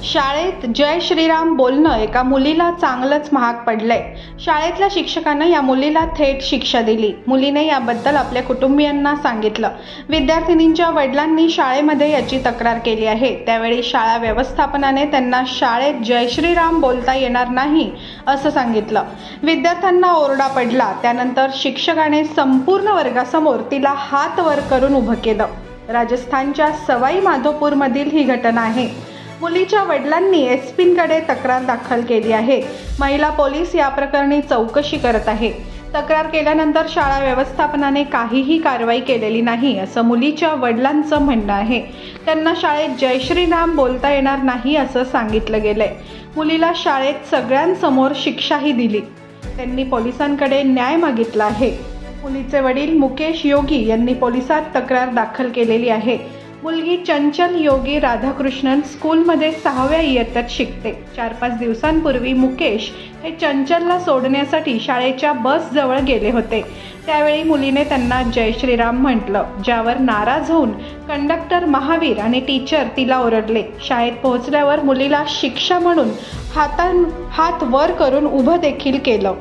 शाळेत जय श्रीराम बोलणं एका मुलीला चांगलंच महाग पडलंय। शाळेतल्या शिक्षकानं या मुलीला थेट शिक्षा दिली। मुलीने याबद्दल आपल्या कुटुंबियांना सांगितलं। विद्यार्थिनींच्या वडिलांनी शाळेमध्ये याची तक्रार केली आहे। त्यावेळी शाळा व्यवस्थापनाने त्यांना शाळेत जय श्रीराम बोलता येणार नाही असं सांगितलं। विद्यार्थ्यांना ओरडा पडला। त्यानंतर शिक्षकाने संपूर्ण वर्गासमोर तिला हात वर करून उभं केलं। राजस्थानच्या सवाई माधोपूरमधील ही घटना आहे। मुलीच्या वडिलांनी एसपींकडे तक्रार दाखल केली आहे। महिला पोलीस या प्रकरणी चौकशी करत आहे। तक्रार केल्यानंतर शाळा व्यवस्थापनाने काहीही कारवाई केलेली नाही असं मुलीच्या वडिलांचं म्हणणं आहे। त्यांना शाळेत जय श्रीराम बोलता येणार नाही असं सांगितलं गेलंय। मुलीला शाळेत सगळ्यांसमोर शिक्षाही दिली। त्यांनी पोलिसांकडे न्याय मागितला आहे। मुलीचे वडील मुकेश योगी यांनी पोलिसात तक्रार दाखल केलेली आहे। मुलगी चंचल योगी राधाकृष्णन स्कूलमध्ये 6व्या इयत्तेत शिकते। 4-5 दिवसांपूर्वी मुकेश हे चंचलला सोडण्यासाठी शाळेच्या बस जवळ गेले होते। त्यावेळी मुलीने त्यांना जय श्रीराम म्हटलं, ज्यावर नाराज होऊन कंडक्टर महावीर आणि टीचर तिला ओरडले। शाळेत पोहोचल्यावर मुलीला शिक्षा म्हणून हात वर करून उभं देखील केलं।